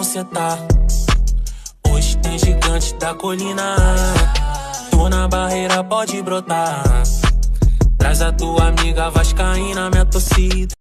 cê tá. Hoje tem gigante da colina. Tô na barreira, pode brotar. Traz a tua amiga vascaína, minha torcida.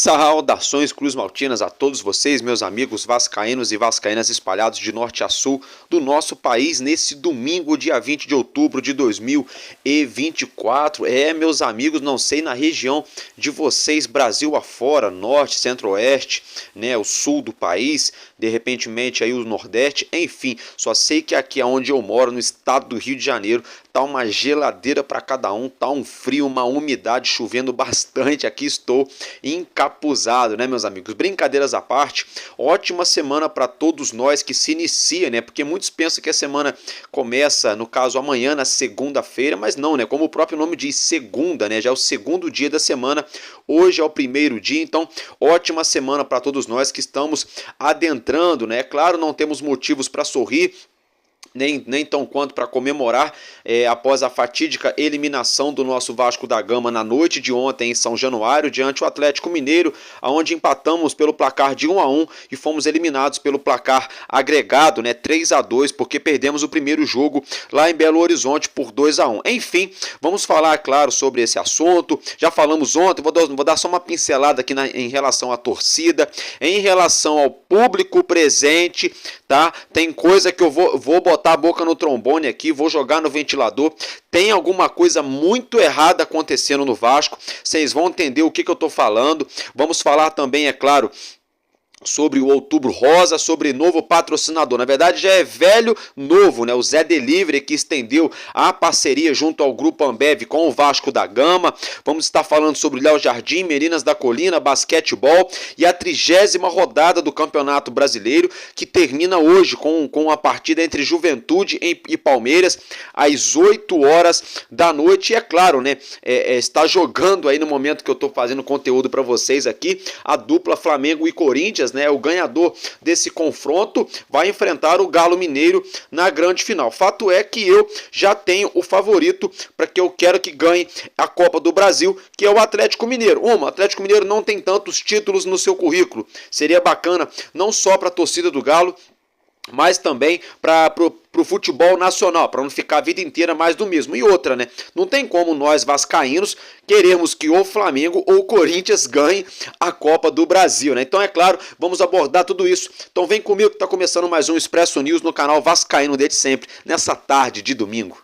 Saudações cruzmaltinas a todos vocês, meus amigos vascaínos e vascaínas espalhados de norte a sul do nosso país nesse domingo, dia 20 de outubro de 2024. Meus amigos, não sei na região de vocês, Brasil afora, norte, centro-oeste, né, o sul do país, de repentemente aí o nordeste, enfim, só sei que aqui onde eu moro, no estado do Rio de Janeiro, tá uma geladeira para cada um, tá um frio, uma umidade, chovendo bastante. Aqui estou encapuzado, né, meus amigos? Brincadeiras à parte, ótima semana para todos nós que se inicia, né? Porque muitos pensam que a semana começa, no caso, amanhã, na segunda-feira, mas não, né? Como o próprio nome diz, segunda, né? Já é o segundo dia da semana, hoje é o primeiro dia, então ótima semana para todos nós que estamos adentrando, né? Claro, não temos motivos para sorrir, nem tão quanto para comemorar após a fatídica eliminação do nosso Vasco da Gama na noite de ontem em São Januário diante do Atlético Mineiro, onde empatamos pelo placar de 1-1 e fomos eliminados pelo placar agregado, né, 3-2, porque perdemos o primeiro jogo lá em Belo Horizonte por 2-1. Enfim, vamos falar, claro, sobre esse assunto. Já falamos ontem, vou dar só uma pincelada aqui em relação à torcida, em relação ao público presente, tá? Tem coisa que eu vou botar a boca no trombone aqui, vou jogar no ventilador. Tem alguma coisa muito errada acontecendo no Vasco, vocês vão entender o que eu tô falando. Vamos falar também, é claro, sobre o Outubro Rosa, sobre novo patrocinador. Na verdade já é velho novo, né? O Zé Delivery, que estendeu a parceria junto ao Grupo Ambev com o Vasco da Gama. Vamos estar falando sobre Léo Jardim, Meninas da Colina, basquetebol e a 30ª rodada do Campeonato Brasileiro, que termina hoje com a partida entre Juventude e Palmeiras às 8 horas da noite. E é claro, né? Está jogando aí no momento que eu estou fazendo conteúdo para vocês aqui, a dupla Flamengo e Corinthians, né? O ganhador desse confronto vai enfrentar o Galo Mineiro na grande final. Fato é que eu já tenho o favorito para que eu quero que ganhe a Copa do Brasil, que é o Atlético Mineiro. O Atlético Mineiro não tem tantos títulos no seu currículo. Seria bacana não só para a torcida do Galo, mas também para o futebol nacional, para não ficar a vida inteira mais do mesmo. E outra, né? Não tem como nós vascaínos queremos que ou Flamengo ou Corinthians ganhem a Copa do Brasil, né? Então, é claro, vamos abordar tudo isso. Então vem comigo que está começando mais um Expresso News no canal Vascaíno desde sempre, nessa tarde de domingo.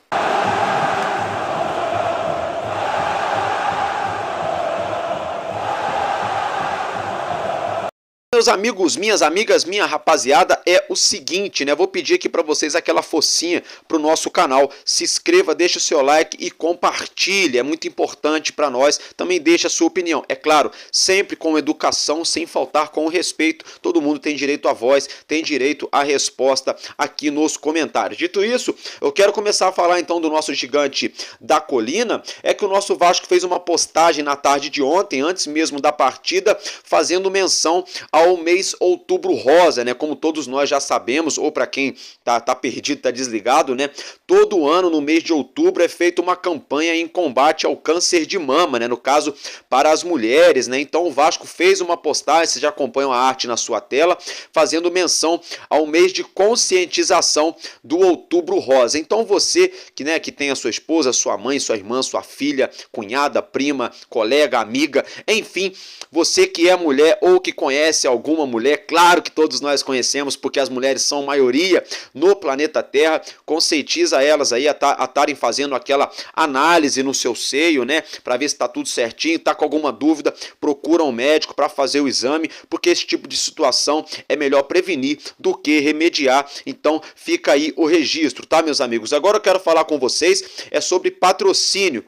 Meus amigos, minhas amigas, minha rapaziada, é o seguinte, né? Vou pedir aqui para vocês aquela focinha pro nosso canal. Se inscreva, deixa o seu like e compartilhe. É muito importante para nós. Também deixa a sua opinião. É claro, sempre com educação, sem faltar com respeito. Todo mundo tem direito à voz, tem direito à resposta aqui nos comentários. Dito isso, eu quero começar a falar então do nosso gigante da colina. É que o nosso Vasco fez uma postagem na tarde de ontem, antes mesmo da partida, fazendo menção ao mês Outubro Rosa, né? Como todos nós já sabemos, ou para quem tá perdido, tá desligado, né? Todo ano no mês de outubro é feita uma campanha em combate ao câncer de mama, né? No caso, para as mulheres, né? Então o Vasco fez uma postagem, vocês já acompanham a arte na sua tela, fazendo menção ao mês de conscientização do Outubro Rosa. Então você que tem a sua esposa, sua mãe, sua irmã, sua filha, cunhada, prima, colega, amiga, enfim, você que é mulher ou que conhece alguma mulher, claro que todos nós conhecemos, porque as mulheres são maioria no planeta Terra, conscientiza elas aí a estarem fazendo aquela análise no seu seio, né, para ver se está tudo certinho. Tá com alguma dúvida, procura um médico para fazer o exame, porque esse tipo de situação é melhor prevenir do que remediar. Então fica aí o registro, tá, meus amigos? Agora eu quero falar com vocês sobre patrocínio.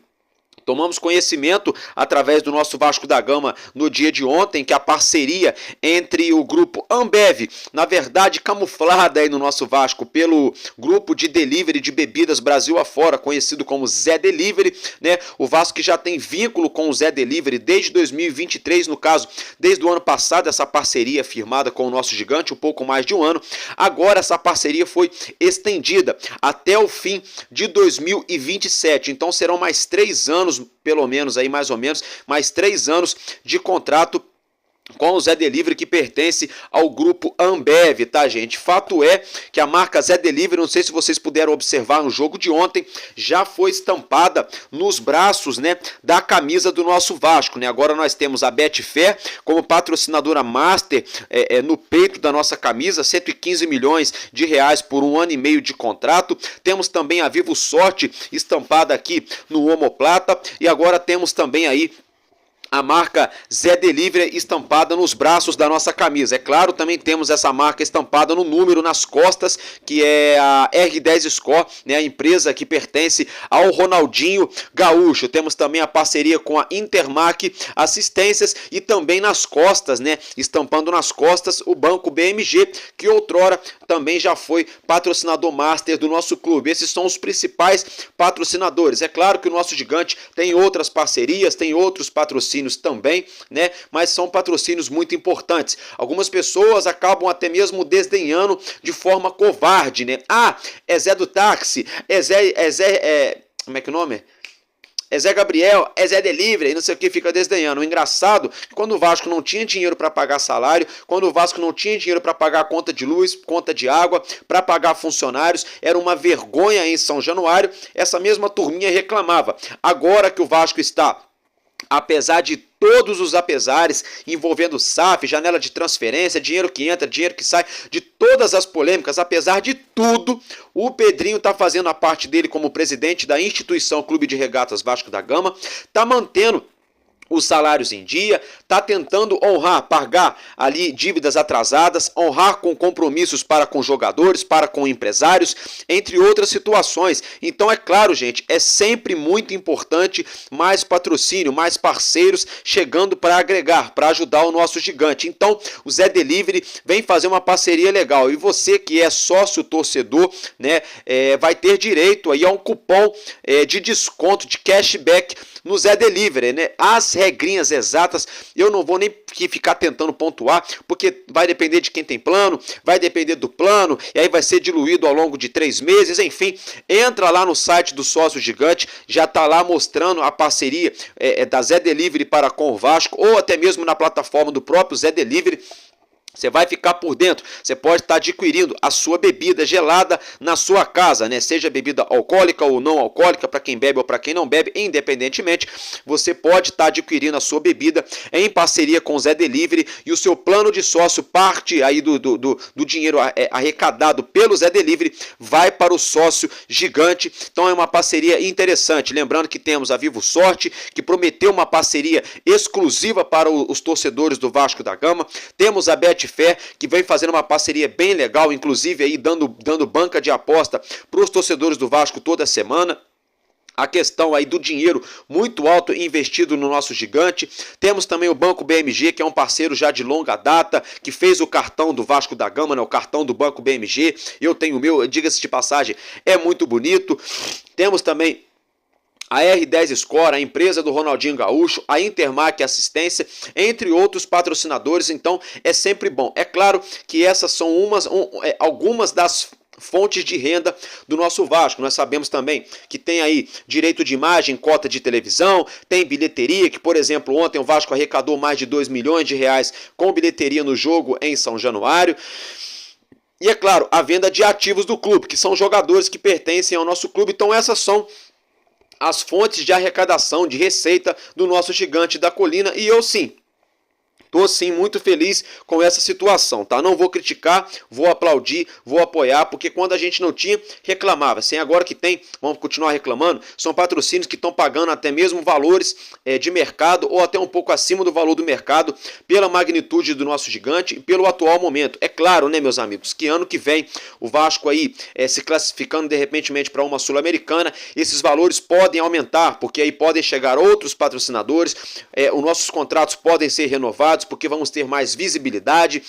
Tomamos conhecimento através do nosso Vasco da Gama no dia de ontem que a parceria entre o grupo Ambev, na verdade camuflada aí no nosso Vasco pelo grupo de delivery de bebidas Brasil afora, conhecido como Zé Delivery, né? O Vasco que já tem vínculo com o Zé Delivery desde 2023, no caso, desde o ano passado, essa parceria firmada com o nosso gigante, um pouco mais de um ano. Agora essa parceria foi estendida até o fim de 2027, então serão mais 3 anos, pelo menos aí mais ou menos, mais 3 anos de contrato com o Zé Delivery, que pertence ao grupo Ambev, tá, gente? Fato é que a marca Zé Delivery, não sei se vocês puderam observar no jogo de ontem, já foi estampada nos braços, né, da camisa do nosso Vasco, né? Agora nós temos a Betfair como patrocinadora master no peito da nossa camisa, 115 milhões de reais por 1 ano e meio de contrato. Temos também a Vivo Sorte estampada aqui no omoplata e agora temos também aí a marca Zé Delivery estampada nos braços da nossa camisa. É claro, também temos essa marca estampada no número nas costas, que é a R10 Score, né, a empresa que pertence ao Ronaldinho Gaúcho. Temos também a parceria com a Intermac Assistências e também nas costas, né, estampando nas costas o Banco BMG, que outrora também já foi patrocinador master do nosso clube. Esses são os principais patrocinadores. É claro que o nosso gigante tem outras parcerias, tem outros patrocínios também, né? Mas são patrocínios muito importantes. Algumas pessoas acabam até mesmo desdenhando de forma covarde, né? Ah, é Zé do táxi, como é que é o nome? É Zé Gabriel, é Zé Delivery, e não sei o que, fica desdenhando. O engraçado é que quando o Vasco não tinha dinheiro para pagar salário, quando o Vasco não tinha dinheiro para pagar conta de luz, conta de água, para pagar funcionários, era uma vergonha em São Januário, essa mesma turminha reclamava. Agora que o Vasco está, apesar de todos os apesares envolvendo SAF, janela de transferência, dinheiro que entra, dinheiro que sai, de todas as polêmicas, apesar de tudo, o Pedrinho está fazendo a parte dele como presidente da instituição Clube de Regatas Vasco da Gama, está mantendo os salários em dia, está tentando honrar, pagar ali dívidas atrasadas, honrar com compromissos para com jogadores, para com empresários, entre outras situações. Então é claro, gente, é sempre muito importante mais patrocínio, mais parceiros chegando para agregar, para ajudar o nosso gigante. Então o Zé Delivery vem fazer uma parceria legal e você que é sócio torcedor, né, vai ter direito aí a um cupom de desconto, de cashback no Zé Delivery, né? As regrinhas exatas eu não vou nem ficar tentando pontuar, porque vai depender de quem tem plano, vai depender do plano, e aí vai ser diluído ao longo de 3 meses, enfim. Entra lá no site do Sócio Gigante, já está lá mostrando a parceria da Zé Delivery para com o Vasco, ou até mesmo na plataforma do próprio Zé Delivery. Você vai ficar por dentro, você pode estar adquirindo a sua bebida gelada na sua casa, né? Seja bebida alcoólica ou não alcoólica, para quem bebe ou para quem não bebe, independentemente, você pode estar adquirindo a sua bebida em parceria com o Zé Delivery e o seu plano de sócio, parte aí do dinheiro arrecadado pelo Zé Delivery, vai para o sócio gigante. Então é uma parceria interessante. Lembrando que temos a Vivo Sorte, que prometeu uma parceria exclusiva para os torcedores do Vasco da Gama. Temos a Betfair, que vem fazendo uma parceria bem legal, inclusive aí dando banca de aposta para os torcedores do Vasco toda semana. A questão aí do dinheiro muito alto investido no nosso gigante. Temos também o Banco BMG, que é um parceiro já de longa data, que fez o cartão do Vasco da Gama, né, o cartão do Banco BMG. Eu tenho o meu, diga-se de passagem, é muito bonito. Temos também a R10 Score, a empresa do Ronaldinho Gaúcho, a Intermac Assistência, entre outros patrocinadores. Então é sempre bom. É claro que essas são algumas das fontes de renda do nosso Vasco. Nós sabemos também que tem aí direito de imagem, cota de televisão, tem bilheteria, que por exemplo ontem o Vasco arrecadou mais de 2 milhões de reais com bilheteria no jogo em São Januário. E é claro, a venda de ativos do clube, que são jogadores que pertencem ao nosso clube. Então essas são as fontes de arrecadação, de receita do nosso gigante da colina. E eu sim Tô sim muito feliz com essa situação, tá? Não vou criticar, vou aplaudir, vou apoiar, porque quando a gente não tinha, reclamava. Sem agora que tem, vamos continuar reclamando. São patrocínios que estão pagando até mesmo valores de mercado ou até um pouco acima do valor do mercado pela magnitude do nosso gigante e pelo atual momento. É claro, né, meus amigos, que ano que vem o Vasco aí se classificando de repente para uma Sul-Americana, esses valores podem aumentar, porque aí podem chegar outros patrocinadores, os nossos contratos podem ser renovados, porque vamos ter mais visibilidade.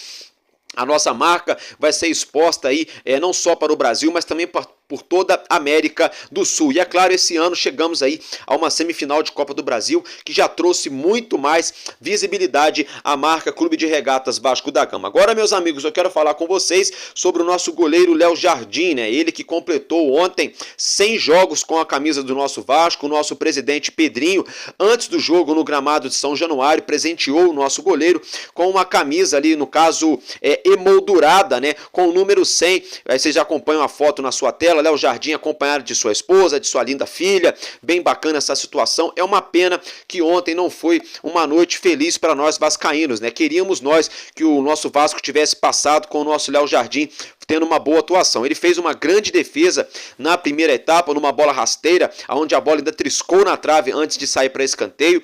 A nossa marca vai ser exposta aí não só para o Brasil, mas também por toda a América do Sul. E é claro, esse ano chegamos aí a uma semifinal de Copa do Brasil que já trouxe muito mais visibilidade à marca Clube de Regatas Vasco da Gama. Agora, meus amigos, eu quero falar com vocês sobre o nosso goleiro Léo Jardim, né? Ele que completou ontem 100 jogos com a camisa do nosso Vasco. O nosso presidente Pedrinho, antes do jogo no gramado de São Januário, presenteou o nosso goleiro com uma camisa ali, no caso, emoldurada, né? Com o número 100. Aí vocês já acompanham a foto na sua tela. Léo Jardim acompanhado de sua esposa, de sua linda filha, bem bacana essa situação. É uma pena que ontem não foi uma noite feliz para nós vascaínos, né? Queríamos nós que o nosso Vasco tivesse passado com o nosso Léo Jardim tendo uma boa atuação. Ele fez uma grande defesa na primeira etapa, numa bola rasteira, onde a bola ainda triscou na trave antes de sair para escanteio.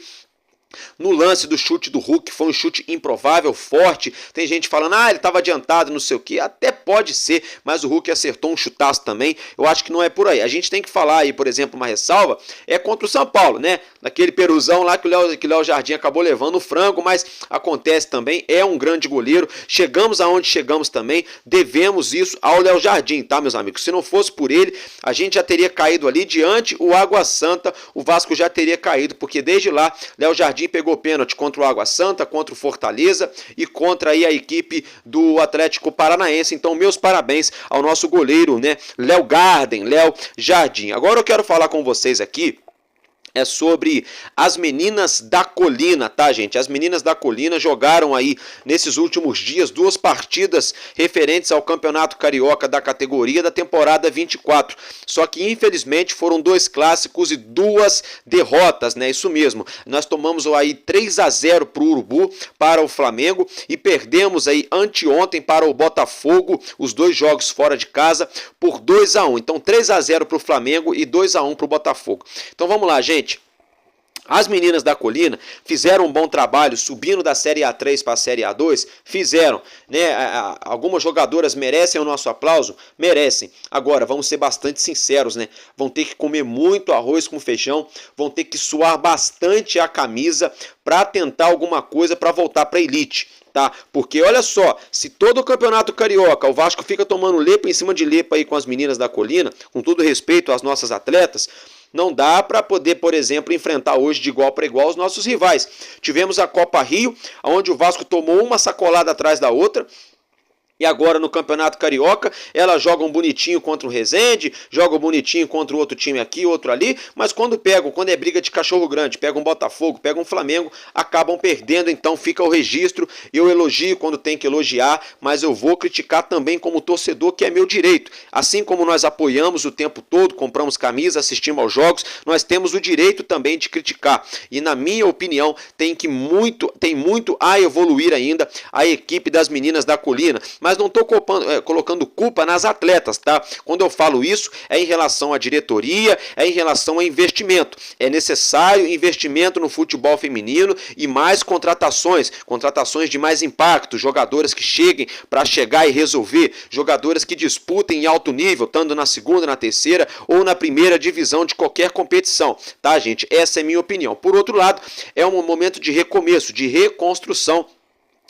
No lance do chute do Hulk, foi um chute improvável, forte. Tem gente falando, ele estava adiantado, não sei o que. Até pode ser, mas o Hulk acertou um chutaço também. Eu acho que não é por aí. A gente tem que falar aí, por exemplo, uma ressalva, contra o São Paulo, né? Naquele peruzão lá que o Léo Jardim acabou levando o frango, mas acontece também, é um grande goleiro. Chegamos aonde chegamos também, devemos isso ao Léo Jardim, tá, meus amigos? Se não fosse por ele, a gente já teria caído ali diante o Água Santa, o Vasco já teria caído, porque desde lá, Léo Jardim pegou pênalti contra o Água Santa, contra o Fortaleza e contra aí a equipe do Atlético Paranaense. Então, meus parabéns ao nosso goleiro, né, Léo Jardim. Agora eu quero falar com vocês aqui sobre as meninas da Colina, tá, gente? As meninas da Colina jogaram aí nesses últimos dias 2 partidas referentes ao Campeonato Carioca da categoria da temporada 24. Só que infelizmente foram 2 clássicos e 2 derrotas, né? Isso mesmo. Nós tomamos aí 3-0 para o Urubu, para o Flamengo, e perdemos aí anteontem para o Botafogo, os 2 jogos fora de casa, por 2-1. Então 3-0 para o Flamengo e 2-1 para o Botafogo. Então vamos lá, gente. As meninas da Colina fizeram um bom trabalho subindo da Série A3 para a Série A2, fizeram, né? Algumas jogadoras merecem o nosso aplauso? Merecem. Agora, vamos ser bastante sinceros, né? Vão ter que comer muito arroz com feijão, vão ter que suar bastante a camisa para tentar alguma coisa para voltar para a elite. Tá? Porque olha só, se todo o Campeonato Carioca o Vasco fica tomando lepa em cima de lepa aí com as meninas da Colina, com todo respeito às nossas atletas, não dá para poder, por exemplo, enfrentar hoje de igual para igual os nossos rivais. Tivemos a Copa Rio, onde o Vasco tomou uma sacolada atrás da outra. E agora no Campeonato Carioca, elas jogam bonitinho contra o Resende, jogam bonitinho contra o outro time aqui, outro ali, mas quando é briga de cachorro grande, pega um Botafogo, pega um Flamengo, acabam perdendo, então fica o registro. Eu elogio quando tem que elogiar, mas eu vou criticar também como torcedor, que é meu direito. Assim como nós apoiamos o tempo todo, compramos camisas, assistimos aos jogos, nós temos o direito também de criticar. E na minha opinião, tem muito a evoluir ainda a equipe das meninas da Colina. Mas não estou colocando culpa nas atletas, tá? Quando eu falo isso, é em relação à diretoria, é em relação a investimento. É necessário investimento no futebol feminino e mais contratações de mais impacto, jogadoras que cheguem para chegar e resolver, jogadoras que disputem em alto nível, estando na segunda, na terceira ou na primeira divisão de qualquer competição, tá, gente? Essa é a minha opinião. Por outro lado, é um momento de recomeço, de reconstrução,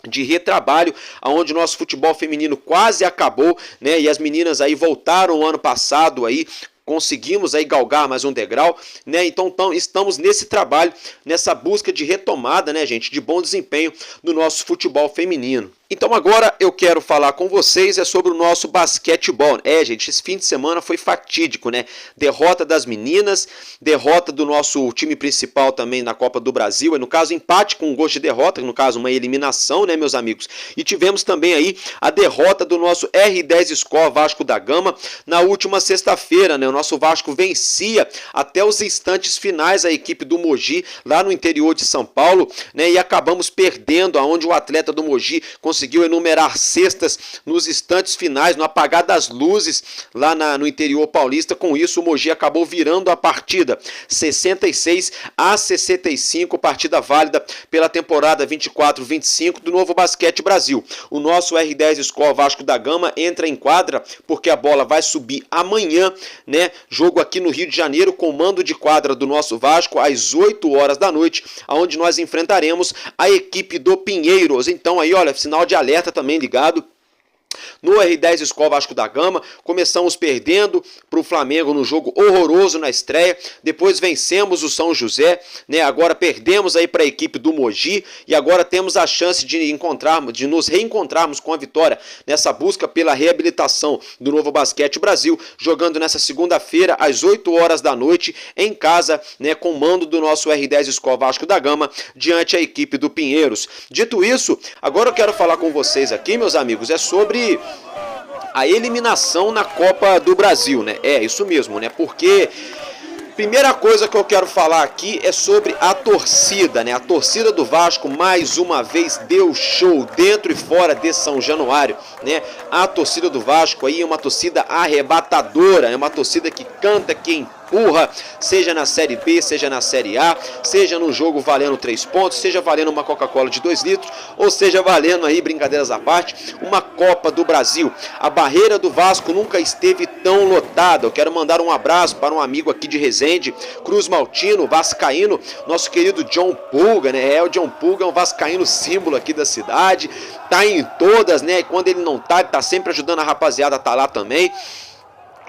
de retrabalho, onde o nosso futebol feminino quase acabou, né? E as meninas aí voltaram ano passado aí, conseguimos aí galgar mais um degrau, né? Então estamos nesse trabalho, nessa busca de retomada, né, gente, de bom desempenho no nosso futebol feminino. Então agora eu quero falar com vocês sobre o nosso basquetebol. Gente, esse fim de semana foi fatídico, né? Derrota das meninas, derrota do nosso time principal também na Copa do Brasil, no caso empate com um gosto de derrota, no caso uma eliminação, né, meus amigos? E tivemos também aí a derrota do nosso R10 Skol Vasco da Gama na última sexta-feira, né? O nosso Vasco vencia até os instantes finais a equipe do Mogi lá no interior de São Paulo, né? E acabamos perdendo, aonde o atleta do Mogi conseguiu enumerar cestas nos instantes finais, no apagar das luzes lá no interior paulista. Com isso, o Mogi acabou virando a partida 66-65, partida válida pela temporada 24-25 do Novo Basquete Brasil. O nosso R10 Skol Vasco da Gama entra em quadra porque a bola vai subir amanhã, né? Jogo aqui no Rio de Janeiro, comando de quadra do nosso Vasco às 8 horas da noite, onde nós enfrentaremos a equipe do Pinheiros. Então aí, olha, sinal de alerta também ligado no R10 Skol Vasco da Gama. Começamos perdendo para o Flamengo no jogo horroroso na estreia, depois vencemos o São José, né? Agora perdemos aí para a equipe do Mogi e agora temos a chance de nos reencontrarmos com a vitória nessa busca pela reabilitação do Novo Basquete Brasil, jogando nessa segunda-feira às 8 horas da noite em casa, né, com o mando do nosso R10 Skol Vasco da Gama diante a equipe do Pinheiros. Dito isso, agora eu quero falar com vocês aqui, meus amigos, sobre a eliminação na Copa do Brasil, né? Isso mesmo, né? Porque primeira coisa que eu quero falar aqui é sobre a torcida, né? A torcida do Vasco mais uma vez deu show dentro e fora de São Januário, né? A torcida do Vasco aí é uma torcida arrebatadora, é uma torcida que canta, que empurra, seja na Série B, seja na Série A, seja no jogo valendo 3 pontos, seja valendo uma Coca-Cola de 2 litros, ou seja valendo aí, brincadeiras à parte, uma Copa do Brasil. A barreira do Vasco nunca esteve tão lotada. Eu quero mandar um abraço para um amigo aqui de Resende, Cruz Maltino, vascaíno, nosso querido John Pulga, né? O John Pulga é um vascaíno símbolo aqui da cidade, tá em todas, né? E quando ele não tá, ele tá sempre ajudando a rapaziada a tá lá também.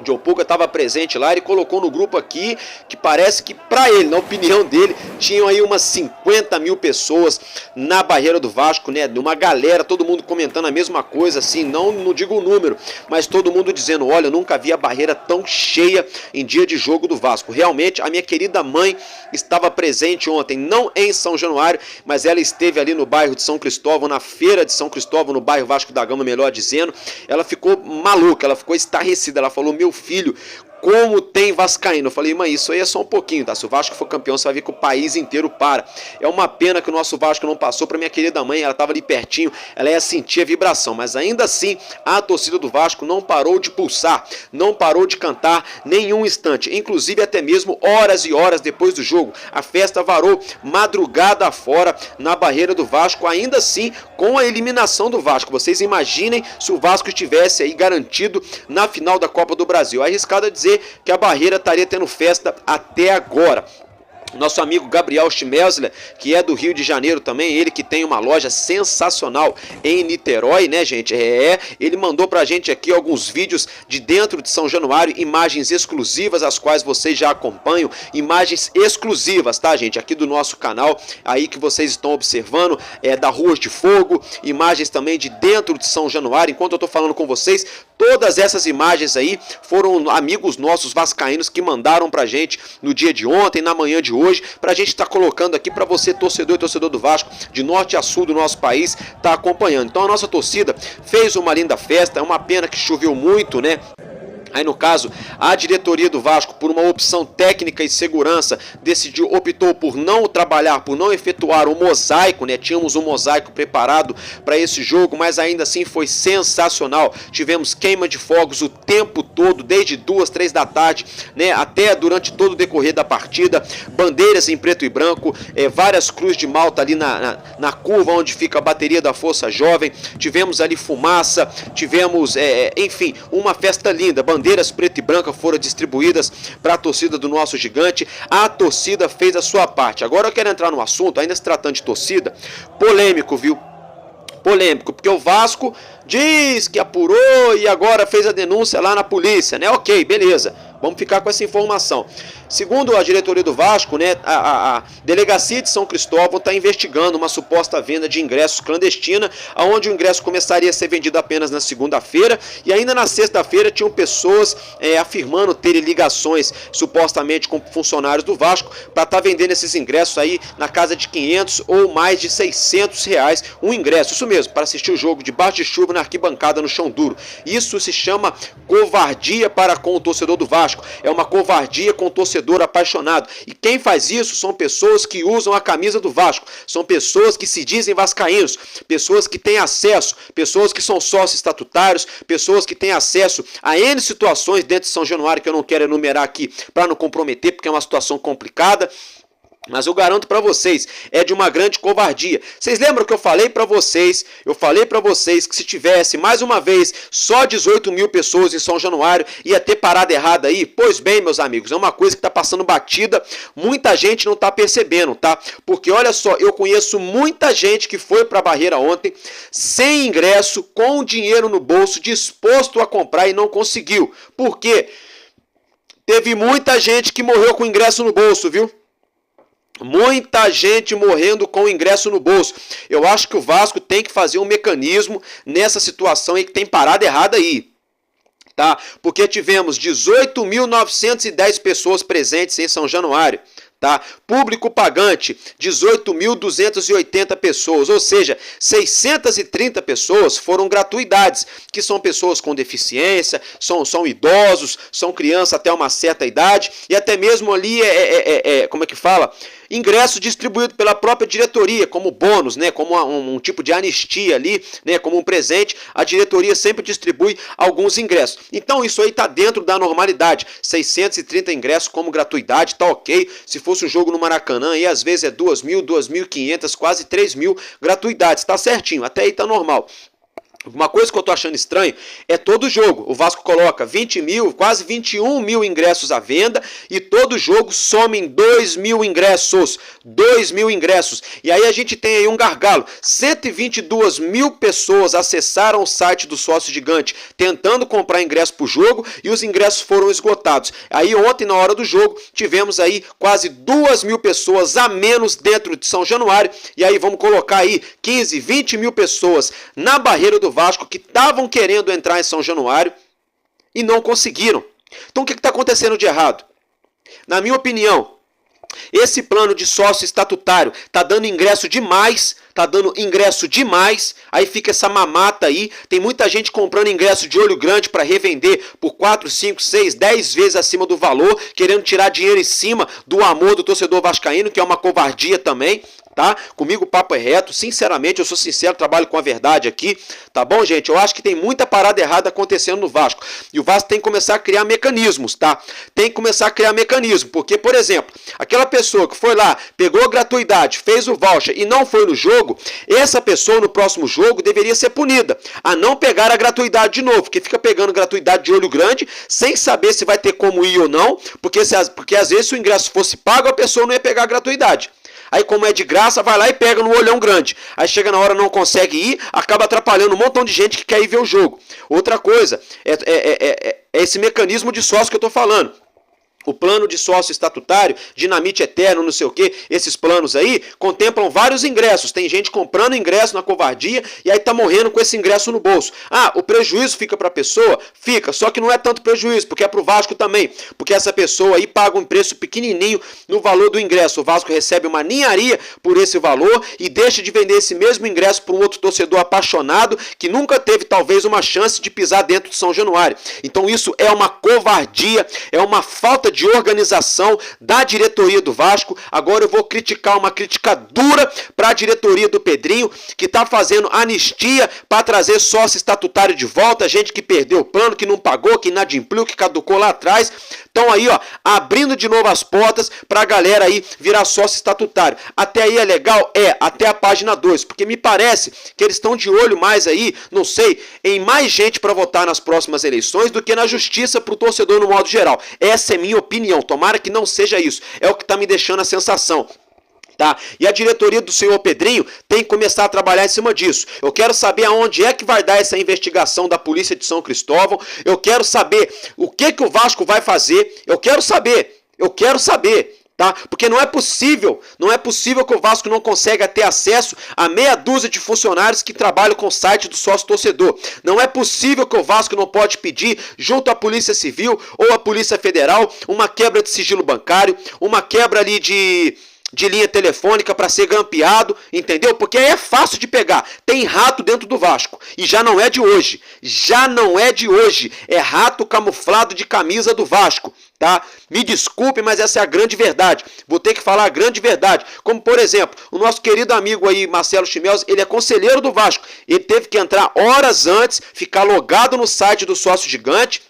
John Pulga estava presente lá, ele colocou no grupo aqui que parece que, para ele, na opinião dele, tinham aí umas 50 mil pessoas na barreira do Vasco, né? Uma galera, todo mundo comentando a mesma coisa, assim, não digo o número, mas todo mundo dizendo: olha, eu nunca vi a barreira tão cheia em dia de jogo do Vasco. Realmente, a minha querida mãe estava presente ontem, não em São Januário, mas ela esteve ali no bairro de São Cristóvão, na feira de São Cristóvão, no bairro Vasco da Gama, melhor dizendo. Ela ficou maluca, ela ficou estarrecida, ela falou: meu filho, como tem vascaíno. Eu falei: mãe, isso aí é só um pouquinho, tá? Se o Vasco for campeão, você vai ver que o país inteiro para. É uma pena que o nosso Vasco não passou. Para minha querida mãe, ela estava ali pertinho, ela ia sentir a vibração, mas ainda assim, a torcida do Vasco não parou de pulsar, não parou de cantar nenhum instante, inclusive até mesmo horas e horas depois do jogo. A festa varou madrugada fora na barreira do Vasco, ainda assim com a eliminação do Vasco. Vocês imaginem se o Vasco estivesse aí garantido na final da Copa do Brasil. É arriscado a dizer que a barreira estaria tendo festa até agora. Nosso amigo Gabriel Schmelzler, que é do Rio de Janeiro também, ele que tem uma loja sensacional em Niterói, né, gente? Ele mandou pra gente aqui alguns vídeos de dentro de São Januário, imagens exclusivas, as quais vocês já acompanham, imagens exclusivas, tá, gente? Aqui do nosso canal, aí que vocês estão observando, da Ruas de Fogo, imagens também de dentro de São Januário. Enquanto eu tô falando com vocês, todas essas imagens aí foram amigos nossos vascaínos que mandaram pra gente no dia de ontem, na manhã de hoje, pra gente estar colocando aqui pra você, torcedor e torcedor do Vasco, de norte a sul do nosso país, tá acompanhando. Então a nossa torcida fez uma linda festa. É uma pena que choveu muito, né? Aí no caso, a diretoria do Vasco, por uma opção técnica e segurança, optou por não trabalhar, por não efetuar o mosaico, né? Tínhamos um mosaico preparado para esse jogo, mas ainda assim foi sensacional. Tivemos queima de fogos o tempo todo, desde 2, 3 da tarde, né? Até durante todo o decorrer da partida, bandeiras em preto e branco, várias cruzes de malta ali na curva onde fica a bateria da Força Jovem, tivemos ali fumaça, tivemos, enfim, uma festa linda. Bandeiras preto e branca foram distribuídas para a torcida do nosso gigante. A torcida fez a sua parte. Agora eu quero entrar no assunto, ainda se tratando de torcida, polêmico, viu? Polêmico, porque o Vasco diz que apurou e agora fez a denúncia lá na polícia, né? Ok, beleza, vamos ficar com essa informação. Segundo a diretoria do Vasco, né, a delegacia de São Cristóvão está investigando uma suposta venda de ingressos clandestina, onde o ingresso começaria a ser vendido apenas na segunda-feira, e ainda na sexta-feira tinham pessoas afirmando terem ligações supostamente com funcionários do Vasco para estar vendendo esses ingressos aí na casa de 500 ou mais de 600 reais um ingresso, isso mesmo, para assistir o jogo debaixo de chuva na arquibancada no chão duro. Isso se chama covardia para com o torcedor do Vasco, é uma covardia com o torcedor apaixonado. E quem faz isso são pessoas que usam a camisa do Vasco, são pessoas que se dizem vascaínos, pessoas que têm acesso, pessoas que são sócios estatutários, pessoas que têm acesso a N situações dentro de São Januário que eu não quero enumerar aqui para não comprometer, porque é uma situação complicada. Mas eu garanto para vocês, é de uma grande covardia. Vocês lembram que eu falei para vocês? Eu falei para vocês que se tivesse, mais uma vez, só 18 mil pessoas em São Januário, ia ter parada errada aí? Pois bem, meus amigos, é uma coisa que está passando batida, muita gente não está percebendo, tá? Porque olha só, eu conheço muita gente que foi para a barreira ontem, sem ingresso, com dinheiro no bolso, disposto a comprar e não conseguiu. Por quê? Teve muita gente que morreu com ingresso no bolso, viu? Muita gente morrendo com o ingresso no bolso. Eu acho que o Vasco tem que fazer um mecanismo nessa situação aí que tem parada errada aí. Tá? Porque tivemos 18.910 pessoas presentes em São Januário. Tá? Público pagante, 18.280 pessoas, ou seja, 630 pessoas foram gratuidades, que são pessoas com deficiência, são idosos, são crianças até uma certa idade, e até mesmo ali como é que fala? Ingresso distribuído pela própria diretoria, como bônus, né? Como um tipo de anistia ali, né? Como um presente, a diretoria sempre distribui alguns ingressos. Então isso aí está dentro da normalidade, 630 ingressos como gratuidade, tá ok. Se fosse um jogo no Maracanã, aí às vezes é 2.000, 2.500, quase 3.000 gratuidades, tá certinho, até aí tá normal. Uma coisa que eu tô achando estranho é todo jogo. O Vasco coloca 20 mil, quase 21 mil ingressos à venda e todo jogo somem 2 mil ingressos. 2 mil ingressos. E aí a gente tem aí um gargalo. 122 mil pessoas acessaram o site do Sócio Gigante tentando comprar ingresso pro jogo e os ingressos foram esgotados. Aí ontem, na hora do jogo, tivemos aí quase 2 mil pessoas a menos dentro de São Januário. E aí vamos colocar aí 15, 20 mil pessoas na barreira do Vasco que estavam querendo entrar em São Januário e não conseguiram. Então o que está acontecendo de errado? Na minha opinião, esse plano de sócio estatutário está dando ingresso demais, aí fica essa mamata aí, tem muita gente comprando ingresso de olho grande para revender por 4, 5, 6, 10 vezes acima do valor, querendo tirar dinheiro em cima do amor do torcedor vascaíno, que é uma covardia também. Tá? Comigo o papo é reto, sinceramente, eu sou sincero, trabalho com a verdade aqui, tá bom, gente? Eu acho que tem muita parada errada acontecendo no Vasco, e o Vasco tem que começar a criar mecanismos, tá? Tem que começar a criar mecanismo, porque, por exemplo, aquela pessoa que foi lá, pegou a gratuidade, fez o voucher e não foi no jogo, essa pessoa no próximo jogo deveria ser punida, a não pegar a gratuidade de novo, porque fica pegando gratuidade de olho grande, sem saber se vai ter como ir ou não, porque às vezes se o ingresso fosse pago, a pessoa não ia pegar a gratuidade. Aí como é de graça, vai lá e pega no olhão grande. Aí chega na hora, não consegue ir, acaba atrapalhando um montão de gente que quer ir ver o jogo. Outra coisa, é esse mecanismo de sócio que eu estou falando. O plano de sócio estatutário, dinamite eterno, não sei o que, esses planos aí contemplam vários ingressos. Tem gente comprando ingresso na covardia e aí tá morrendo com esse ingresso no bolso. Ah, o prejuízo fica para a pessoa? Fica, só que não é tanto prejuízo, porque é pro Vasco também. Porque essa pessoa aí paga um preço pequenininho no valor do ingresso. O Vasco recebe uma ninharia por esse valor e deixa de vender esse mesmo ingresso para um outro torcedor apaixonado que nunca teve talvez uma chance de pisar dentro de São Januário. Então isso é uma covardia, é uma falta de organização da diretoria do Vasco. Agora eu vou criticar uma crítica dura para a diretoria do Pedrinho, que está fazendo anistia para trazer sócio estatutário de volta, gente que perdeu o plano, que não pagou, que inadimpliu, que caducou lá atrás. Então aí, ó, abrindo de novo as portas para a galera aí virar sócio estatutário. Até aí é legal? É, até a página 2, porque me parece que eles estão de olho mais aí, não sei, em mais gente para votar nas próximas eleições do que na justiça para o torcedor no modo geral. Essa é minha opinião, tomara que não seja isso, é o que está me deixando a sensação. Tá? E a diretoria do senhor Pedrinho tem que começar a trabalhar em cima disso. Eu quero saber aonde é que vai dar essa investigação da polícia de São Cristóvão. Eu quero saber o que o Vasco vai fazer. Eu quero saber. Eu quero saber. Tá? Porque não é possível que o Vasco não consiga ter acesso a meia dúzia de funcionários que trabalham com o site do sócio-torcedor. Não é possível que o Vasco não pode pedir, junto à Polícia Civil ou à Polícia Federal, uma quebra de sigilo bancário, uma quebra ali de linha telefônica para ser grampeado, entendeu? Porque aí é fácil de pegar. Tem rato dentro do Vasco. E já não é de hoje. Já não é de hoje. É rato camuflado de camisa do Vasco, tá? Me desculpe, mas essa é a grande verdade. Vou ter que falar a grande verdade. Como, por exemplo, o nosso querido amigo aí, Marcelo Chimelz, ele é conselheiro do Vasco. Ele teve que entrar horas antes, ficar logado no site do Sócio Gigante,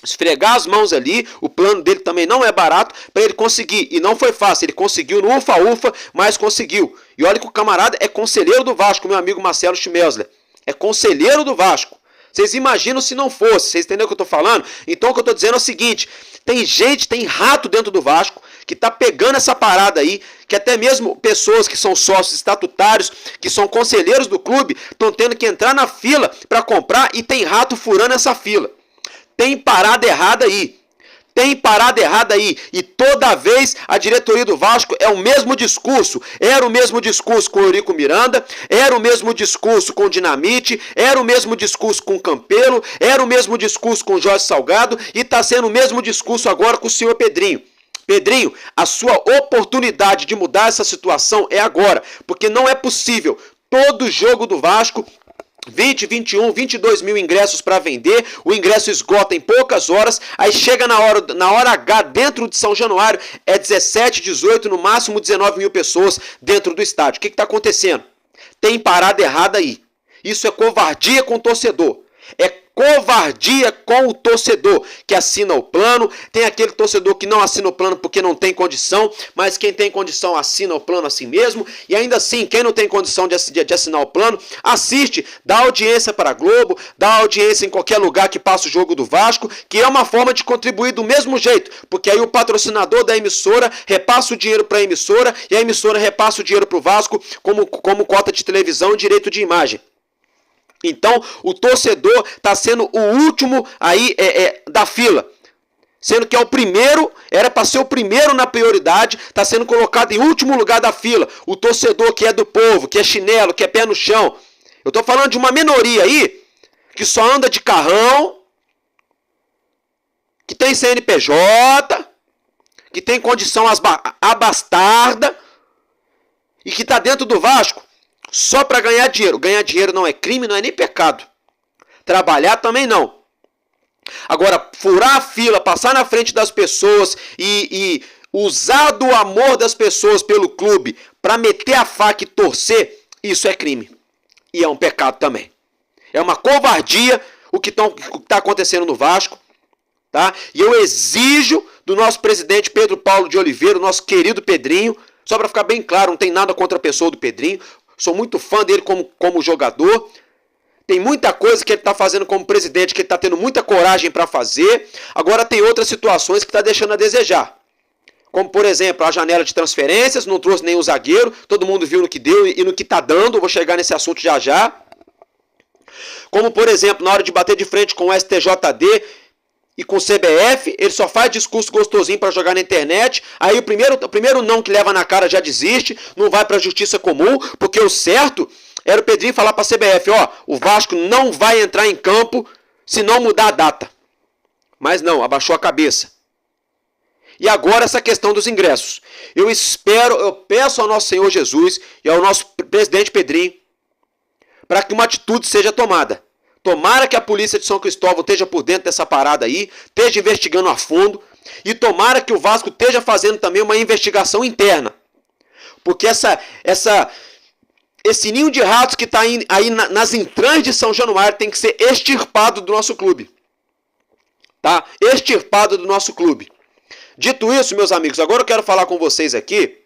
esfregar as mãos ali, o plano dele também não é barato, para ele conseguir, e não foi fácil, ele conseguiu no ufa-ufa, mas conseguiu. E olha que o camarada é conselheiro do Vasco, meu amigo Marcelo Schmelzler, é conselheiro do Vasco. Vocês imaginam se não fosse, vocês entenderam o que eu estou falando? Então o que eu estou dizendo é o seguinte, tem rato dentro do Vasco, que está pegando essa parada aí, que até mesmo pessoas que são sócios estatutários, que são conselheiros do clube, estão tendo que entrar na fila para comprar e tem rato furando essa fila. Tem parada errada aí. Tem parada errada aí. E toda vez a diretoria do Vasco é o mesmo discurso. Era o mesmo discurso com o Eurico Miranda, era o mesmo discurso com o Dinamite, era o mesmo discurso com o Campelo, era o mesmo discurso com o Jorge Salgado e está sendo o mesmo discurso agora com o senhor Pedrinho. Pedrinho, a sua oportunidade de mudar essa situação é agora. Porque não é possível todo jogo do Vasco 20, 21, 22 mil ingressos para vender, o ingresso esgota em poucas horas, aí chega na hora H dentro de São Januário, é 17, 18, no máximo 19 mil pessoas dentro do estádio. O que está acontecendo? Tem parada errada aí. Isso é covardia com o torcedor. É covardia com o torcedor que assina o plano. Tem aquele torcedor que não assina o plano porque não tem condição, mas quem tem condição assina o plano assim mesmo. E ainda assim, quem não tem condição de assinar o plano, assiste, dá audiência para a Globo, dá audiência em qualquer lugar que passa o jogo do Vasco, que é uma forma de contribuir do mesmo jeito, porque aí o patrocinador da emissora repassa o dinheiro para a emissora e a emissora repassa o dinheiro para o Vasco como cota de televisão e direito de imagem. Então, o torcedor está sendo o último aí da fila. Sendo que é o primeiro, era para ser o primeiro na prioridade, está sendo colocado em último lugar da fila. O torcedor que é do povo, que é chinelo, que é pé no chão. Eu estou falando de uma minoria aí, que só anda de carrão, que tem CNPJ, que tem condição abastarda, e que está dentro do Vasco só para ganhar dinheiro. Ganhar dinheiro não é crime, não é nem pecado. Trabalhar também não. Agora, furar a fila, passar na frente das pessoas e usar do amor das pessoas pelo clube para meter a faca e torcer, isso é crime. E é um pecado também. É uma covardia o que está acontecendo no Vasco. Tá? E eu exijo do nosso presidente Pedro Paulo de Oliveira, o nosso querido Pedrinho, só para ficar bem claro, não tem nada contra a pessoa do Pedrinho, sou muito fã dele como jogador. Tem muita coisa que ele está fazendo como presidente, que ele está tendo muita coragem para fazer. Agora tem outras situações que está deixando a desejar. Como, por exemplo, a janela de transferências, não trouxe nenhum zagueiro. Todo mundo viu no que deu e no que está dando. Vou chegar nesse assunto já já. Como, por exemplo, na hora de bater de frente com o STJD e com o CBF, ele só faz discurso gostosinho para jogar na internet. Aí o primeiro não que leva na cara já desiste, não vai para a justiça comum, porque o certo era o Pedrinho falar para a CBF, ó, o Vasco não vai entrar em campo se não mudar a data. Mas não, abaixou a cabeça. E agora essa questão dos ingressos. Eu peço ao nosso Senhor Jesus e ao nosso presidente Pedrinho para que uma atitude seja tomada. Tomara que a polícia de São Cristóvão esteja por dentro dessa parada aí, esteja investigando a fundo, e tomara que o Vasco esteja fazendo também uma investigação interna. Porque esse ninho de ratos que está aí nas entranhas de São Januário tem que ser extirpado do nosso clube. Tá? Extirpado do nosso clube. Dito isso, meus amigos, agora eu quero falar com vocês aqui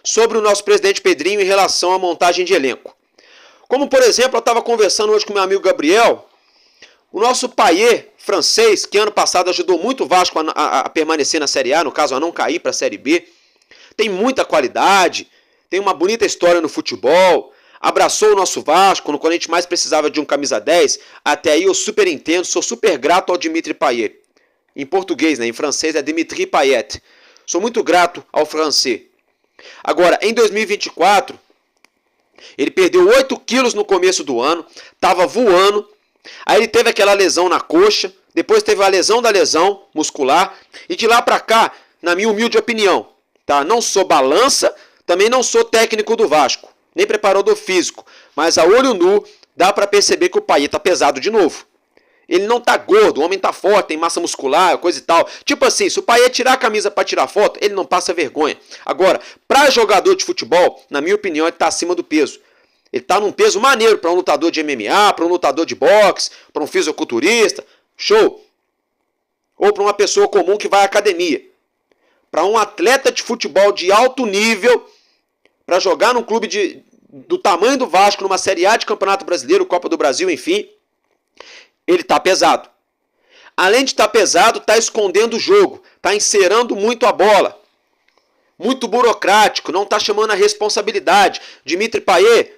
sobre o nosso presidente Pedrinho em relação à montagem de elenco. Como, por exemplo, eu estava conversando hoje com meu amigo Gabriel, o nosso Payet francês, que ano passado ajudou muito o Vasco a permanecer na Série A, no caso a não cair para a Série B, tem muita qualidade, tem uma bonita história no futebol, abraçou o nosso Vasco quando a gente mais precisava de um camisa 10, até aí eu super entendo, sou super grato ao Dimitri Payet. Em português, né? Em francês é Dimitri Payet. Sou muito grato ao francês. Agora, em 2024, ele perdeu 8 quilos no começo do ano, estava voando, aí ele teve aquela lesão na coxa, depois teve a lesão da lesão muscular, e de lá pra cá, na minha humilde opinião, tá? Não sou balança, também não sou técnico do Vasco, nem preparador físico, mas a olho nu dá pra perceber que o Payet tá pesado de novo. Ele não tá gordo, o homem tá forte, tem massa muscular, coisa e tal. Tipo assim, se o Payet tirar a camisa pra tirar foto, ele não passa vergonha. Agora, pra jogador de futebol, na minha opinião, ele tá acima do peso. Ele tá num peso maneiro pra um lutador de MMA, pra um lutador de boxe, pra um fisiculturista. Show! Ou pra uma pessoa comum que vai à academia. Pra um atleta de futebol de alto nível, pra jogar num clube do tamanho do Vasco, numa Série A de Campeonato Brasileiro, Copa do Brasil, enfim, ele está pesado. Além de estar pesado, está escondendo o jogo, está encerando muito a bola. Muito burocrático, não está chamando a responsabilidade. Dimitri Payet,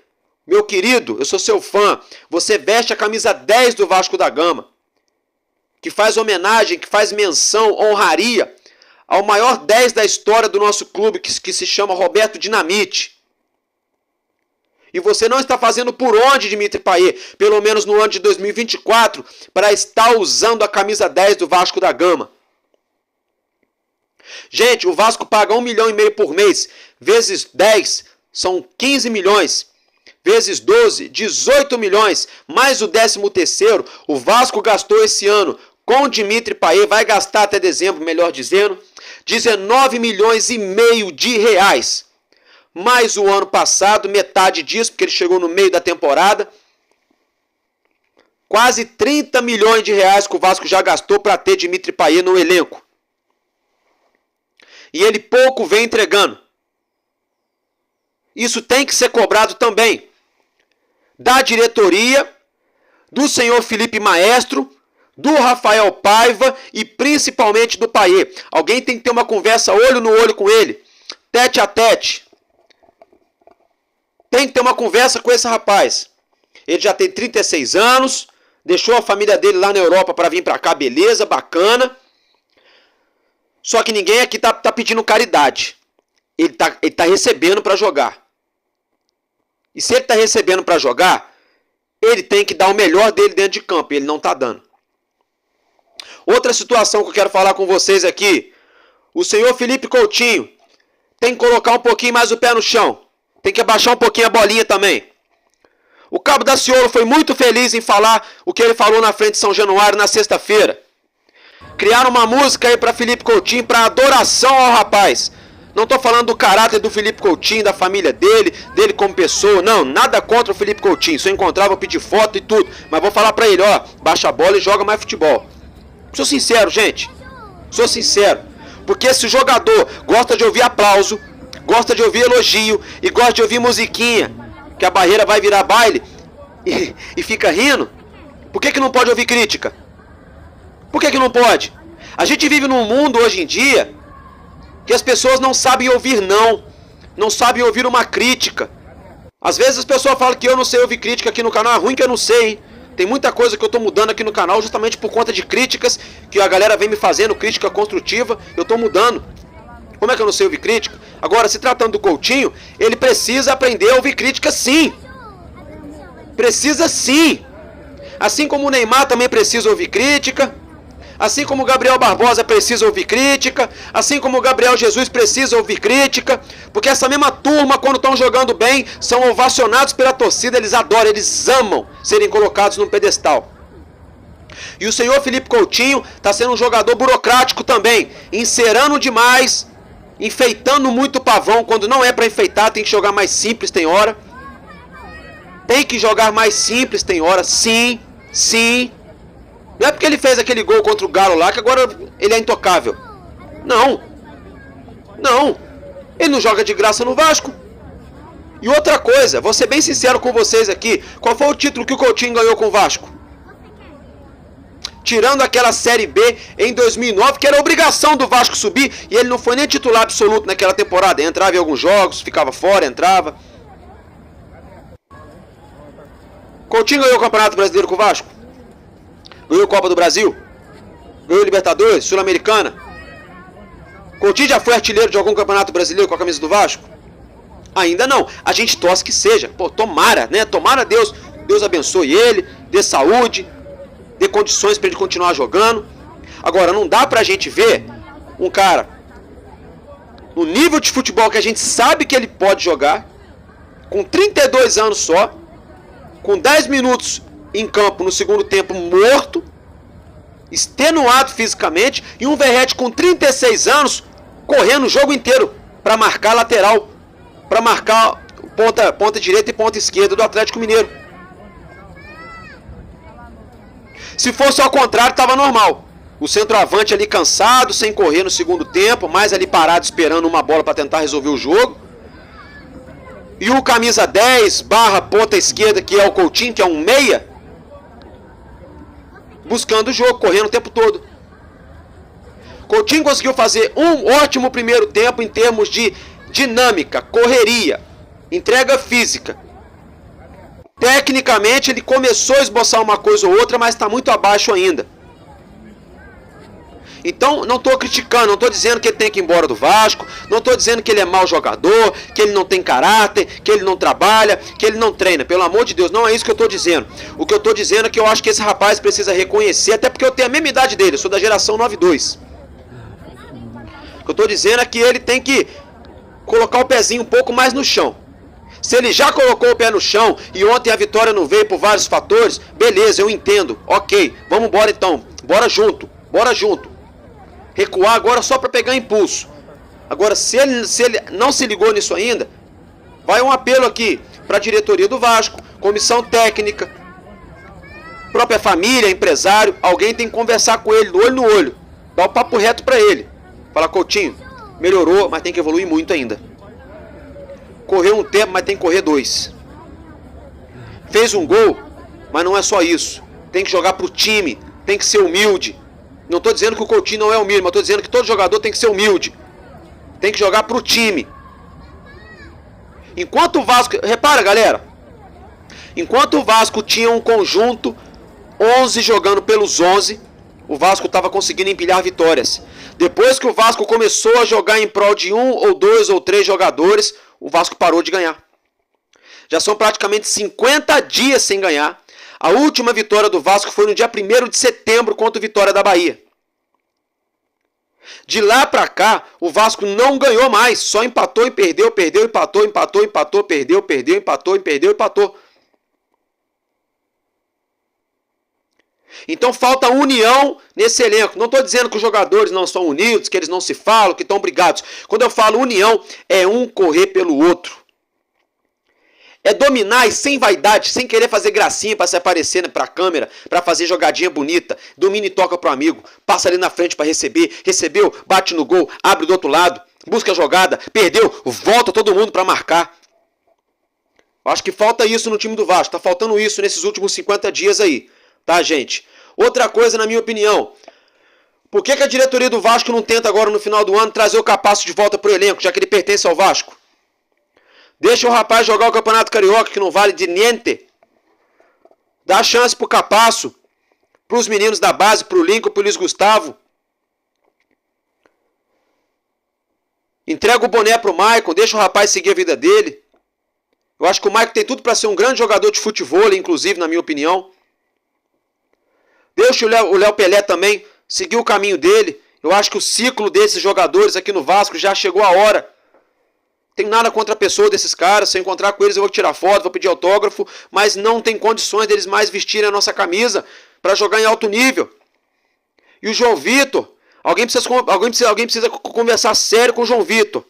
meu querido, eu sou seu fã. Você veste a camisa 10 do Vasco da Gama, que faz homenagem, que faz menção, honraria ao maior 10 da história do nosso clube, que se chama Roberto Dinamite. E você não está fazendo por onde, Dimitri Payet, pelo menos no ano de 2024, para estar usando a camisa 10 do Vasco da Gama. Gente, o Vasco paga 1,5 milhão por mês, vezes 10, são 15 milhões. Vezes 12, 18 milhões, mais o 13º, o Vasco gastou esse ano com o Dimitri Payet, vai gastar até dezembro, melhor dizendo, 19 milhões e meio de reais. Mais o ano passado, metade disso, porque ele chegou no meio da temporada. Quase 30 milhões de reais que o Vasco já gastou para ter Dimitri Payet no elenco. E ele pouco vem entregando. Isso tem que ser cobrado também da diretoria, do senhor Felipe Maestro, do Rafael Paiva e principalmente do Payet. Alguém tem que ter uma conversa olho no olho com ele, tete a tete. Tem que ter uma conversa com esse rapaz. Ele já tem 36 anos, deixou a família dele lá na Europa para vir para cá, beleza, bacana. Só que ninguém aqui tá pedindo caridade. Ele tá recebendo para jogar. E se ele tá recebendo para jogar, ele tem que dar o melhor dele dentro de campo, e ele não tá dando. Outra situação que eu quero falar com vocês aqui, o senhor Felipe Coutinho tem que colocar um pouquinho mais o pé no chão. Tem que abaixar um pouquinho a bolinha também. O Cabo Daciolo foi muito feliz em falar o que ele falou na frente de São Januário na sexta-feira. Criaram uma música aí para Felipe Coutinho, para adoração ao rapaz. Não estou falando do caráter do Felipe Coutinho, da família dele como pessoa. Não, nada contra o Felipe Coutinho. Se eu encontrar, vou pedir foto e tudo. Mas vou falar para ele, ó, baixa a bola e joga mais futebol. Sou sincero, gente. Sou sincero. Porque se o jogador gosta de ouvir aplauso, gosta de ouvir elogio e gosta de ouvir musiquinha, que a barreira vai virar baile e fica rindo, por que não pode ouvir crítica? Por que não pode? A gente vive num mundo hoje em dia que as pessoas não sabem ouvir não sabem ouvir uma crítica. Às vezes as pessoas falam que eu não sei ouvir crítica aqui no canal, é ruim que eu não sei, hein? Tem muita coisa que eu tô mudando aqui no canal justamente por conta de críticas que a galera vem me fazendo, crítica construtiva, eu tô mudando. Como é que eu não sei ouvir crítica? Agora, se tratando do Coutinho, ele precisa aprender a ouvir crítica sim. Precisa sim. Assim como o Neymar também precisa ouvir crítica. Assim como o Gabriel Barbosa precisa ouvir crítica. Assim como o Gabriel Jesus precisa ouvir crítica. Porque essa mesma turma, quando estão jogando bem, são ovacionados pela torcida. Eles adoram, eles amam serem colocados num pedestal. E o senhor Felipe Coutinho está sendo um jogador burocrático também. Encerando demais. Enfeitando muito o pavão, quando não é para enfeitar, tem que jogar mais simples, tem hora. Tem que jogar mais simples, tem hora, sim, sim. Não é porque ele fez aquele gol contra o Galo lá que agora ele é intocável. Não. Não. Ele não joga de graça no Vasco. E outra coisa, vou ser bem sincero com vocês aqui, qual foi o título que o Coutinho ganhou com o Vasco? Tirando aquela Série B em 2009, que era obrigação do Vasco subir, e ele não foi nem titular absoluto naquela temporada. Entrava em alguns jogos, ficava fora, entrava. Coutinho ganhou o Campeonato Brasileiro com o Vasco? Ganhou a Copa do Brasil? Ganhou Libertadores, Sul-Americana. Coutinho já foi artilheiro de algum campeonato brasileiro com a camisa do Vasco? Ainda não. A gente torce que seja. Pô, tomara, né? Tomara Deus abençoe ele, dê saúde, dê condições para ele continuar jogando. Agora, não dá pra gente ver um cara no nível de futebol que a gente sabe que ele pode jogar, com 32 anos só, com 10 minutos em campo no segundo tempo morto, extenuado fisicamente, e um Verratti com 36 anos correndo o jogo inteiro para marcar lateral, para marcar ponta direita e ponta esquerda do Atlético Mineiro. Se fosse ao contrário, estava normal. O centroavante ali cansado, sem correr no segundo tempo, mais ali parado esperando uma bola para tentar resolver o jogo. E o camisa 10 barra ponta esquerda, que é o Coutinho, que é um meia, buscando o jogo, correndo o tempo todo. Coutinho conseguiu fazer um ótimo primeiro tempo em termos de dinâmica, correria, entrega física. Tecnicamente ele começou a esboçar uma coisa ou outra, mas está muito abaixo ainda. Então não estou criticando, não estou dizendo que ele tem que ir embora do Vasco, não estou dizendo que ele é mau jogador, que ele não tem caráter, que ele não trabalha, que ele não treina. Pelo amor de Deus, não é isso que eu estou dizendo. O que eu estou dizendo é que eu acho que esse rapaz precisa reconhecer, até porque eu tenho a mesma idade dele, eu sou da geração 92. O que eu estou dizendo é que ele tem que colocar o pezinho um pouco mais no chão. Se ele já colocou o pé no chão e ontem a vitória não veio por vários fatores, beleza, eu entendo, ok, vamos embora então, bora junto. Recuar agora só para pegar impulso. Agora, se ele não se ligou nisso ainda, vai um apelo aqui para a diretoria do Vasco, comissão técnica, própria família, empresário, alguém tem que conversar com ele, do olho no olho, dar o papo reto para ele. Fala, Coutinho, melhorou, mas tem que evoluir muito ainda. Correu um tempo, mas tem que correr 2. Fez um gol, mas não é só isso. Tem que jogar pro time, tem que ser humilde. Não estou dizendo que o Coutinho não é humilde, mas estou dizendo que todo jogador tem que ser humilde. Tem que jogar pro time. Enquanto o Vasco... Repara, galera. Enquanto o Vasco tinha um conjunto, 11 jogando pelos 11, o Vasco estava conseguindo empilhar vitórias. Depois que o Vasco começou a jogar em prol de 1 ou 2 ou 3 jogadores, o Vasco parou de ganhar. Já são praticamente 50 dias sem ganhar. A última vitória do Vasco foi no dia 1º de setembro contra o Vitória da Bahia. De lá pra cá, o Vasco não ganhou mais. Só empatou e perdeu, empatou, perdeu, empatou. Então falta união nesse elenco. Não estou dizendo que os jogadores não são unidos, que eles não se falam, que estão brigados. Quando eu falo união, é um correr pelo outro. É dominar e sem vaidade, sem querer fazer gracinha para se aparecer para a câmera, para fazer jogadinha bonita. Domina e toca pro amigo, passa ali na frente para receber. Recebeu, bate no gol, abre do outro lado, busca a jogada, perdeu, volta todo mundo para marcar. Eu acho que falta isso no time do Vasco, tá faltando isso nesses últimos 50 dias aí, tá, gente? Outra coisa, na minha opinião, por que a diretoria do Vasco não tenta agora no final do ano trazer o Capasso de volta pro elenco, já que ele pertence ao Vasco? Deixa o rapaz jogar o Campeonato Carioca, que não vale de niente. Dá chance pro Capasso, pros meninos da base, pro Lincoln, pro Luiz Gustavo. Entrega o boné pro Maicon, deixa o rapaz seguir a vida dele. Eu acho que o Maicon tem tudo para ser um grande jogador de futebol, inclusive, na minha opinião. Deixa o Léo Pelé também seguir o caminho dele. Eu acho que o ciclo desses jogadores aqui no Vasco já chegou a hora. Tenho nada contra a pessoa desses caras, se eu encontrar com eles eu vou tirar foto, vou pedir autógrafo, mas não tem condições deles mais vestirem a nossa camisa para jogar em alto nível. E o João Vitor, alguém precisa conversar sério com o João Vitor,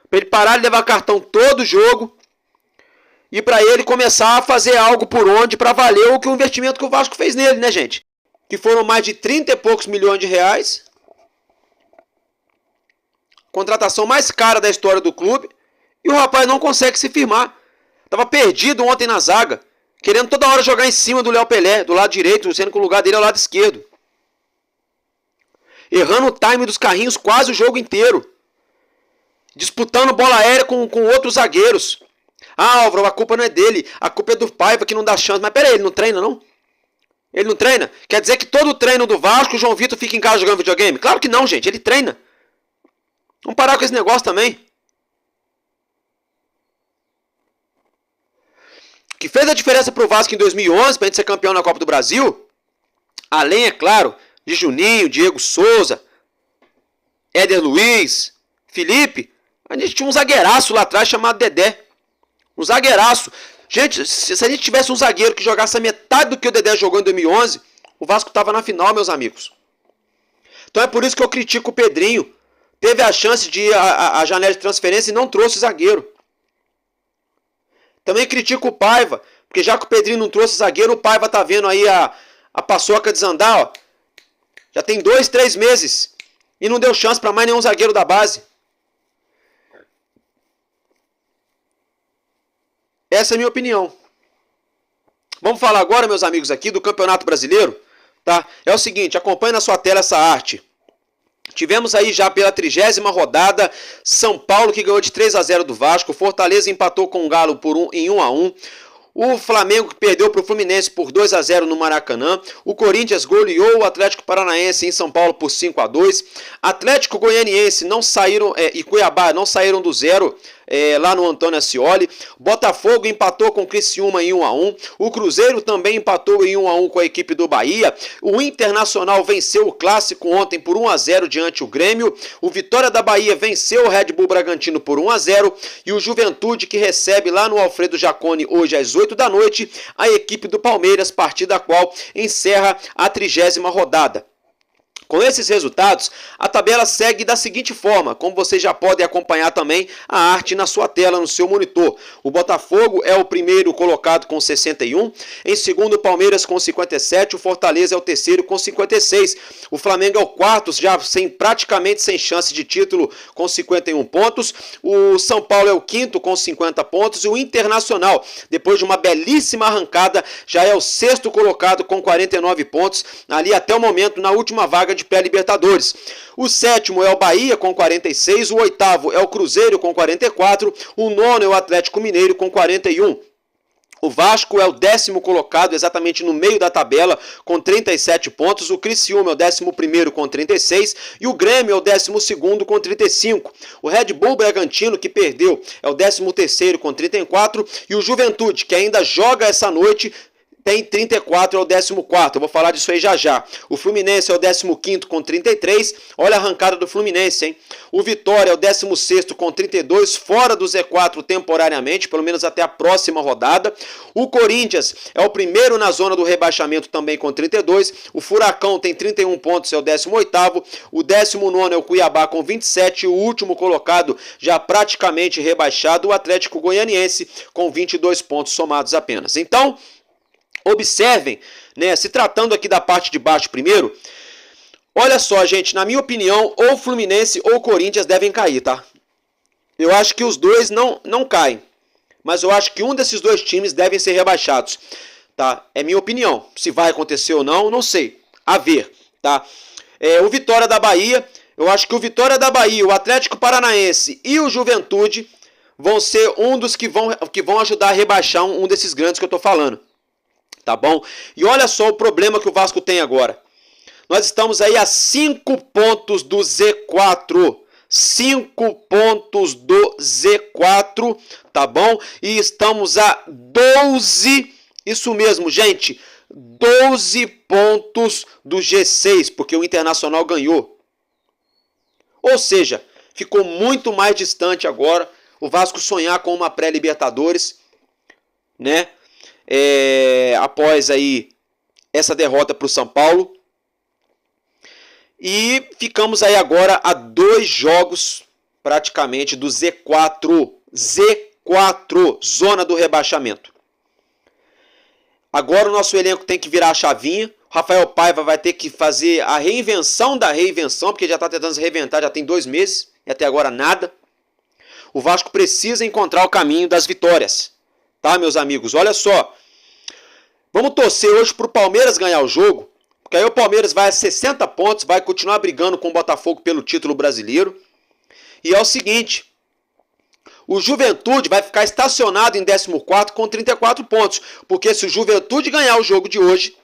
para ele parar de levar cartão todo jogo e para ele começar a fazer algo por onde para valer o investimento que o Vasco fez nele, né, gente? Que foram mais de 30 e poucos milhões de reais. Contratação mais cara da história do clube. E o rapaz não consegue se firmar. Tava perdido ontem na zaga. Querendo toda hora jogar em cima do Léo Pelé, do lado direito, sendo que o lugar dele é o lado esquerdo. Errando o time dos carrinhos quase o jogo inteiro. Disputando bola aérea com outros zagueiros. Ah, Álvaro, a culpa não é dele. A culpa é do Paiva que não dá chance. Mas peraí, ele não treina não? Ele não treina? Quer dizer que todo treino do Vasco, o João Vitor fica em casa jogando videogame? Claro que não, gente. Ele treina. Vamos parar com esse negócio também. O que fez a diferença pro Vasco em 2011, pra gente ser campeão na Copa do Brasil, além, é claro, de Juninho, Diego Souza, Éder Luiz, Felipe, a gente tinha um zagueiraço lá atrás chamado Dedé. Um zagueiraço. Gente, se a gente tivesse um zagueiro que jogasse a metade do que o Dedé jogou em 2011, o Vasco estava na final, meus amigos. Então é por isso que eu critico o Pedrinho. Teve a chance de ir a janela de transferência e não trouxe zagueiro. Também critico o Paiva, porque já que o Pedrinho não trouxe zagueiro, o Paiva tá vendo aí a paçoca desandar, ó. Já tem 2, 3 meses e não deu chance para mais nenhum zagueiro da base. Essa é a minha opinião. Vamos falar agora, meus amigos, aqui do Campeonato Brasileiro, tá? É o seguinte, acompanhe na sua tela essa arte. Tivemos aí já pela 30ª rodada, São Paulo que ganhou de 3-0 do Vasco, Fortaleza empatou com o Galo em 1-1, o Flamengo que perdeu para o Fluminense por 2-0 no Maracanã, o Corinthians goleou o Atlético Paranaense em São Paulo por 5-2, Atlético Goianiense não saíram, e Cuiabá não saíram do zero lá no Antônio Ascioli, Botafogo empatou com o Criciúma em 1-1, o Cruzeiro também empatou em 1-1 com a equipe do Bahia, o Internacional venceu o Clássico ontem por 1-0 diante do Grêmio, o Vitória da Bahia venceu o Red Bull Bragantino por 1-0 e o Juventude que recebe lá no Alfredo Jaconi hoje às 8 da noite a equipe do Palmeiras, partida a qual encerra a 30ª rodada. Com esses resultados, a tabela segue da seguinte forma, como vocês já podem acompanhar também a arte na sua tela, no seu monitor. O Botafogo é o primeiro colocado com 61, em segundo o Palmeiras com 57, o Fortaleza é o terceiro com 56, o Flamengo é o quarto, já praticamente sem chance de título, com 51 pontos, o São Paulo é o quinto com 50 pontos e o Internacional, depois de uma belíssima arrancada, já é o sexto colocado com 49 pontos, ali até o momento, na última vaga de pré-libertadores. O sétimo é o Bahia com 46, o oitavo é o Cruzeiro com 44, o nono é o Atlético Mineiro com 41. O Vasco é o 10º colocado, exatamente no meio da tabela, com 37 pontos. O Criciúma é o 11º com 36 e o Grêmio é o 12º com 35. O Red Bull Bragantino, que perdeu, é o 13º com 34 e o Juventude, que ainda joga essa noite, tem 34, é o 14º, eu vou falar disso aí já já. O Fluminense é o 15º com 33, olha a arrancada do Fluminense, hein? O Vitória é o 16º com 32, fora do Z4 temporariamente, pelo menos até a próxima rodada. O Corinthians é o primeiro na zona do rebaixamento também com 32, o Furacão tem 31 pontos, é o 18º, o 19º é o Cuiabá com 27, o último colocado já praticamente rebaixado, o Atlético Goianiense com 22 pontos somados apenas. Então, observem, né, se tratando aqui da parte de baixo primeiro, olha só, gente, na minha opinião, ou Fluminense ou Corinthians devem cair, tá? Eu acho que os dois não caem, mas eu acho que um desses dois times devem ser rebaixados, tá? É minha opinião. Se vai acontecer ou não, não sei. A ver, tá? O Vitória da Bahia, eu acho que o Vitória da Bahia, o Atlético Paranaense e o Juventude vão ser um dos que vão ajudar a rebaixar um desses grandes que eu tô falando. Tá bom? E olha só o problema que o Vasco tem agora. Nós estamos aí a 5 pontos do Z4. 5 pontos do Z4, tá bom? E estamos a 12, isso mesmo, gente, 12 pontos do G6, porque o Internacional ganhou. Ou seja, ficou muito mais distante agora o Vasco sonhar com uma pré-Libertadores, né? Após aí essa derrota para o São Paulo. E ficamos aí agora a 2 jogos praticamente do Z4. Z4, zona do rebaixamento. Agora o nosso elenco tem que virar a chavinha. O Rafael Paiva vai ter que fazer a reinvenção da reinvenção, porque já está tentando se reinventar já tem 2 meses e até agora nada. O Vasco precisa encontrar o caminho das vitórias. Tá, meus amigos? Olha só. Vamos torcer hoje para o Palmeiras ganhar o jogo, porque aí o Palmeiras vai a 60 pontos, vai continuar brigando com o Botafogo pelo título brasileiro. E é o seguinte, o Juventude vai ficar estacionado em 14º com 34 pontos, porque se o Juventude ganhar o jogo de hoje,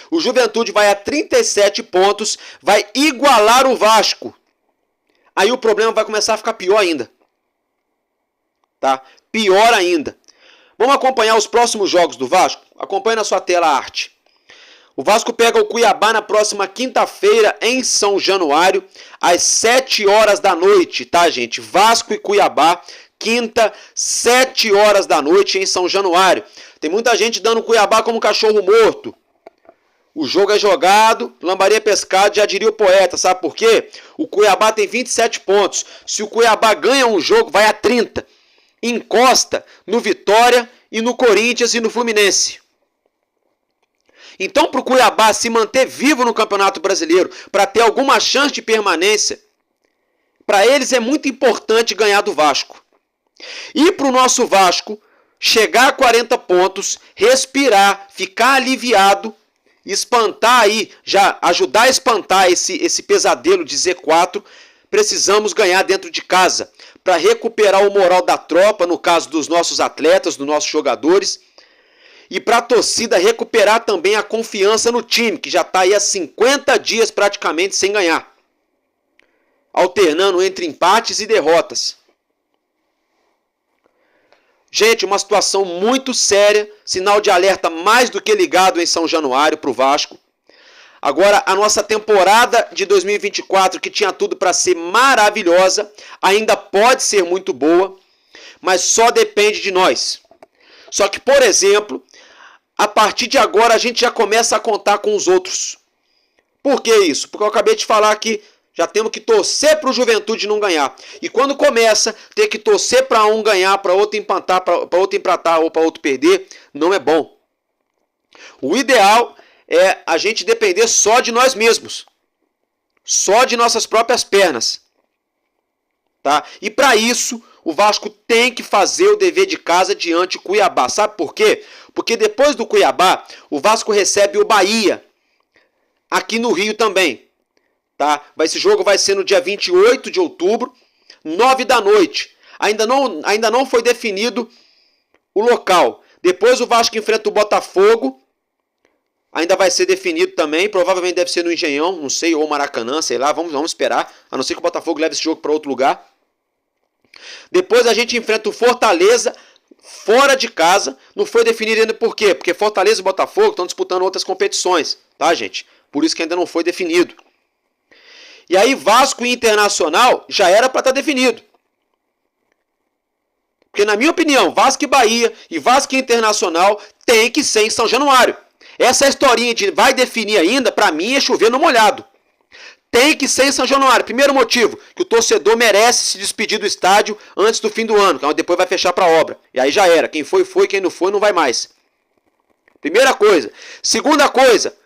O Juventude vai a 37 pontos, vai igualar o Vasco. Aí o problema vai começar a ficar pior ainda. Tá? Pior ainda. Vamos acompanhar os próximos jogos do Vasco? Acompanhe na sua tela a arte. O Vasco pega o Cuiabá na próxima quinta-feira em São Januário, às 7 horas da noite, tá, gente? Vasco e Cuiabá, quinta, 7 horas da noite em São Januário. Tem muita gente dando Cuiabá como cachorro morto. O jogo é jogado, lambaria pescado, já diria o poeta, sabe por quê? O Cuiabá tem 27 pontos. Se o Cuiabá ganha um jogo, vai a 30. Encosta no Vitória e no Corinthians e no Fluminense. Então, para o Cuiabá se manter vivo no Campeonato Brasileiro, para ter alguma chance de permanência, para eles é muito importante ganhar do Vasco. E para o nosso Vasco chegar a 40 pontos, respirar, ficar aliviado, espantar aí, já ajudar a espantar esse pesadelo de Z4, precisamos ganhar dentro de casa, para recuperar o moral da tropa, no caso dos nossos atletas, dos nossos jogadores, e para a torcida recuperar também a confiança no time, que já está aí há 50 dias praticamente sem ganhar, alternando entre empates e derrotas. Gente, uma situação muito séria, sinal de alerta mais do que ligado em São Januário para o Vasco. Agora, a nossa temporada de 2024, que tinha tudo para ser maravilhosa, ainda pode ser muito boa, mas só depende de nós. Só que, por exemplo, a partir de agora a gente já começa a contar com os outros. Por que isso? Porque eu acabei de falar que já temos que torcer para o Juventude não ganhar. E quando começa a ter que torcer para um ganhar, para outro empatar, para outro empatar ou para outro perder, não é bom. O ideal é a gente depender só de nós mesmos. Só de nossas próprias pernas. Tá? E para isso, o Vasco tem que fazer o dever de casa diante do Cuiabá. Sabe por quê? Porque depois do Cuiabá, o Vasco recebe o Bahia. Aqui no Rio também. Tá? Esse jogo vai ser no dia 28 de outubro, 9 da noite. Ainda não foi definido o local. Depois o Vasco enfrenta o Botafogo. Ainda vai ser definido também. Provavelmente deve ser no Engenhão, não sei, ou Maracanã, sei lá. Vamos esperar. A não ser que o Botafogo leve esse jogo para outro lugar. Depois a gente enfrenta o Fortaleza fora de casa. Não foi definido ainda por quê? Porque Fortaleza e Botafogo estão disputando outras competições. Tá, gente? Por isso que ainda não foi definido. E aí Vasco e Internacional já era para estar definido. Porque na minha opinião, Vasco e Bahia e Vasco e Internacional tem que ser em São Januário. Essa historinha de vai definir ainda, para mim é chover no molhado. Tem que ser em São Januário. Primeiro motivo, que o torcedor merece se despedir do estádio antes do fim do ano, que depois vai fechar para obra. E aí já era. Quem foi, quem não foi, não vai mais. Primeira coisa. Segunda coisa,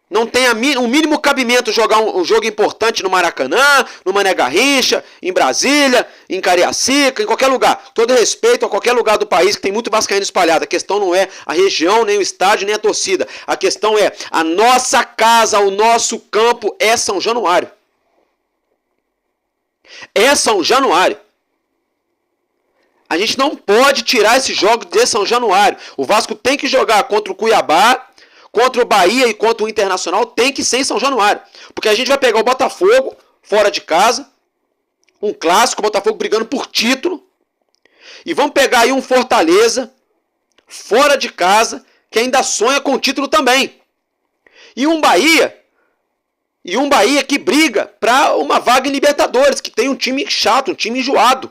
não tem o mínimo cabimento jogar um jogo importante no Maracanã, no Mané Garrincha, em Brasília, em Cariacica, em qualquer lugar. Todo respeito a qualquer lugar do país que tem muito vascaíno espalhado. A questão não é a região, nem o estádio, nem a torcida. A questão é a nossa casa, o nosso campo é São Januário. É São Januário. A gente não pode tirar esse jogo de São Januário. O Vasco tem que jogar contra o Cuiabá, contra o Bahia e contra o Internacional, tem que ser em São Januário. Porque a gente vai pegar o Botafogo fora de casa, um clássico, o Botafogo brigando por título, e vamos pegar aí um Fortaleza fora de casa, que ainda sonha com o título também. E um Bahia que briga para uma vaga em Libertadores, que tem um time chato, um time enjoado.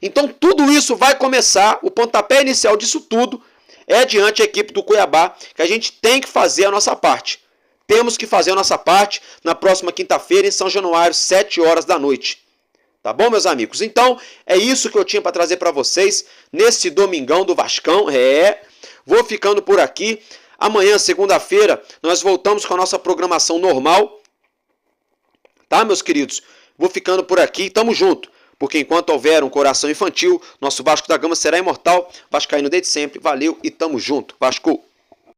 Então tudo isso vai começar, o pontapé inicial disso tudo é diante da equipe do Cuiabá, que a gente tem que fazer a nossa parte. Temos que fazer a nossa parte na próxima quinta-feira em São Januário, 7 horas da noite. Tá bom, meus amigos? Então, é isso que eu tinha para trazer para vocês nesse domingão do Vascão. Vou ficando por aqui. Amanhã, segunda-feira, nós voltamos com a nossa programação normal. Tá, meus queridos? Vou ficando por aqui. Tamo junto. Porque enquanto houver um coração infantil, nosso Vasco da Gama será imortal. Vascaíno desde sempre. Valeu e tamo junto. Vasco!